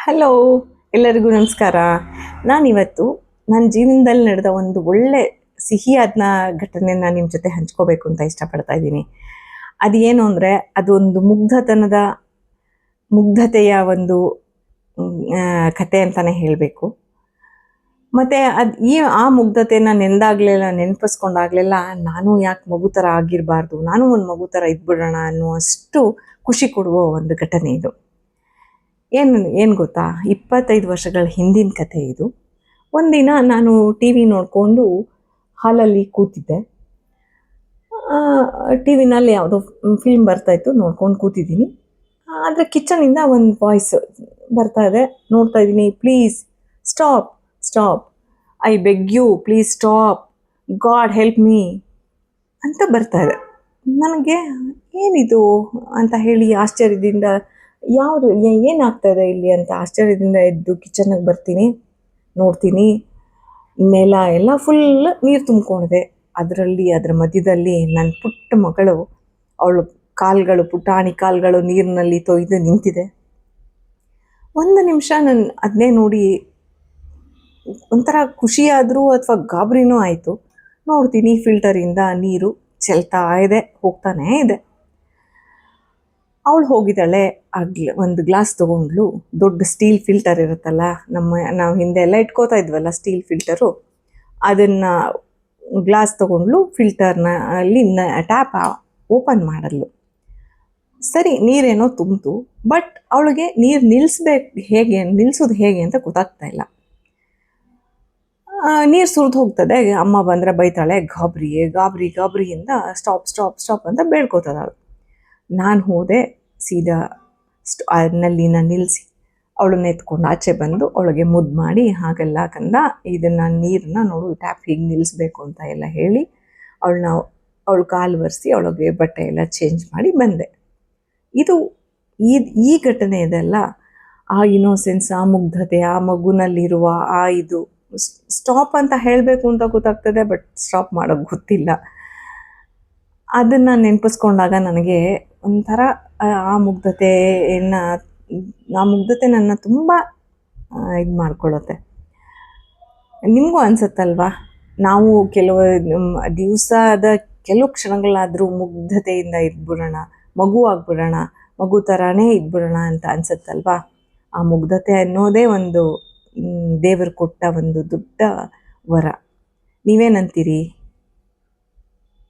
Hello, ಎಲ್ಲರಿಗೂ ನಮಸ್ಕಾರ. ನಾನಿವತ್ತು ನನ್ನ ಜೀವನದಲ್ಲಿ ನಡೆದ ಒಂದು ಒಳ್ಳೆ ಸಿಹಿಯಾದ ಘಟನೆನ ನಿಮ್ಮ ಜೊತೆ ಹಂಚ್ಕೋಬೇಕು ಅಂತ ಇಷ್ಟಪಡ್ತಾ ಇದ್ದೀನಿ. ಅದು ಏನು ಅಂದರೆ, ಅದೊಂದು ಮುಗ್ಧತೆಯ ಒಂದು ಕತೆ ಅಂತಲೇ ಹೇಳಬೇಕು. ಮತ್ತು ಆ ಮುಗ್ಧತೆನ ನೆನಪಿಸ್ಕೊಂಡಾಗಲೆಲ್ಲ ನಾನು ಯಾಕೆ ಮಗು ಥರ ಆಗಿರಬಾರ್ದು, ನಾನು ಒಂದು ಮಗು ಥರ ಇದ್ಬಿಡೋಣ ಅನ್ನುವಷ್ಟು ಖುಷಿ ಕೊಡುವ ಒಂದು ಘಟನೆ ಇದು. ಏನು ಗೊತ್ತಾ, 25 ವರ್ಷಗಳ ಹಿಂದಿನ ಕಥೆ ಇದು. ಒಂದಿನ ನಾನು ಟಿ ವಿ ನೋಡಿಕೊಂಡು ಹಾಲಲ್ಲಿ ಕೂತಿದ್ದೆ. ಟಿ ವಿನಲ್ಲಿ ಯಾವುದೋ ಫಿಲ್ಮ್ ಬರ್ತಾಯಿತ್ತು, ನೋಡ್ಕೊಂಡು ಕೂತಿದ್ದೀನಿ. ಆದರೆ ಕಿಚನಿಂದ ಒಂದು ವಾಯ್ಸ್ ಬರ್ತಾ ಇದೆ. ನೋಡ್ತಾ ಇದ್ದೀನಿ, please stop stop, I beg you, please stop, God help me ಅಂತ ಬರ್ತಾ ಇದೆ. ನನಗೆ ಏನಿದು ಅಂತ ಹೇಳಿ ಆಶ್ಚರ್ಯದಿಂದ ಏನಾಗ್ತಾಯಿದೆ ಇಲ್ಲಿ ಅಂತ ಆಶ್ಚರ್ಯದಿಂದ ಎದ್ದು ಕಿಚನ್ಗೆ ಬರ್ತೀನಿ. ನೋಡ್ತೀನಿ, ನೆಲ ಎಲ್ಲ ಫುಲ್ ನೀರು ತುಂಬಿಕೊಂಡಿದೆ. ಅದರ ಮಧ್ಯದಲ್ಲಿ ನನ್ನ ಪುಟ್ಟ ಮಗಳು, ಅವಳು ಪುಟಾಣಿ ಕಾಲುಗಳು ನೀರಿನಲ್ಲಿ ತೊಯ್ದು ನಿಂತಿದೆ. ಒಂದು ನಿಮಿಷ ನಾನು ಅದನ್ನೇ ನೋಡಿ ಒಂಥರ ಖುಷಿಯಾದರೂ ಅಥವಾ ಗಾಬರಿನೂ ಆಯಿತು. ನೋಡ್ತೀನಿ, ಫಿಲ್ಟರಿಂದ ನೀರು ಚೆಲ್ತಾ ಇದೆ, ಹೋಗ್ತಾನೇ ಇದೆ. ಅವಳು ಹೋಗಿದ್ದಾಳೆ, ಒಂದು ಗ್ಲಾಸ್ ತೊಗೊಂಡ್ಲು. ದೊಡ್ಡ ಸ್ಟೀಲ್ ಫಿಲ್ಟರ್ ಇರುತ್ತಲ್ಲ, ನಾವು ಹಿಂದೆ ಎಲ್ಲ ಇಟ್ಕೋತಾ ಇದ್ವಲ್ಲ ಸ್ಟೀಲ್ ಫಿಲ್ಟರು, ಅದನ್ನು ಗ್ಲಾಸ್ ತೊಗೊಂಡ್ಲು. ಫಿಲ್ಟರ್ನಲ್ಲಿ ಟ್ಯಾಪ್ ಓಪನ್ ಮಾಡಲು ಸರಿ, ನೀರೇನೋ ತುಂಬಿತು. ಬಟ್ ಅವಳಿಗೆ ನೀರು ನಿಲ್ಲಿಸೋದು ಹೇಗೆ ಅಂತ ಗೊತ್ತಾಗ್ತಾ ಇಲ್ಲ. ನೀರು ಸುರಿದು ಹೋಗ್ತದೆ. ಅಮ್ಮ ಬಂದರೆ ಬೈತಾಳೆ, ಗಾಬರಿಯಿಂದ ಸ್ಟಾಪ್ ಸ್ಟಾಪ್ ಸ್ಟಾಪ್ ಅಂತ ಬೇಡ್ಕೋತದಳು. ನಾನು ಹೋದೆ, ಸೀದಾ ನಲ್ಲಿನ ನಿಲ್ಲಿಸಿ ಅವಳನ್ನ ಎತ್ಕೊಂಡು ಆಚೆ ಬಂದು ಅವಳಿಗೆ ಮುದ್ದು ಮಾಡಿ, ಹಾಗೆಲ್ಲ ಇದನ್ನು ನೀರನ್ನ ನೋಡು, ಟ್ಯಾಪ್ ಹೀಗೆ ನಿಲ್ಲಿಸ್ಬೇಕು ಅಂತ ಎಲ್ಲ ಹೇಳಿ ಅವಳು ಕಾಲು ಒರೆಸಿ ಅವಳಿಗೆ ಬಟ್ಟೆ ಎಲ್ಲ ಚೇಂಜ್ ಮಾಡಿ ಬಂದೆ. ಈ ಘಟನೆ ಇದೆಲ್ಲ, ಆ ಇನೋಸೆನ್ಸ್, ಆ ಮುಗ್ಧತೆ, ಆ ಮಗುನಲ್ಲಿರುವ ಇದು ಸ್ಟಾಪ್ ಅಂತ ಹೇಳಬೇಕು ಅಂತ ಗೊತ್ತಾಗ್ತದೆ, ಬಟ್ ಸ್ಟಾಪ್ ಮಾಡೋಕ್ಕೆ ಗೊತ್ತಿಲ್ಲ. ಅದನ್ನು ನೆನಪಿಸ್ಕೊಂಡಾಗ ನನಗೆ ಒಂಥರ ಆ ಮುಗ್ಧತೆ ನನ್ನ ತುಂಬ ಇದು ಮಾಡ್ಕೊಳ್ಳುತ್ತೆ. ನಿಮಗೂ ಅನಿಸುತ್ತಲ್ವಾ, ನಾವು ಕೆಲವು ಕ್ಷಣಗಳಾದರೂ ಮುಗ್ಧತೆಯಿಂದ ಇದ್ಬಿಡೋಣ, ಮಗು ಆಗ್ಬಿಡೋಣ, ಮಗು ಥರನೇ ಇದ್ಬಿಡೋಣ ಅಂತ ಅನಿಸುತ್ತಲ್ವಾ. ಆ ಮುಗ್ಧತೆ ಅನ್ನೋದೇ ಒಂದು ದೇವರು ಕೊಟ್ಟ ಒಂದು ದೊಡ್ಡ ವರ. ನೀವೇನಂತೀರಿ?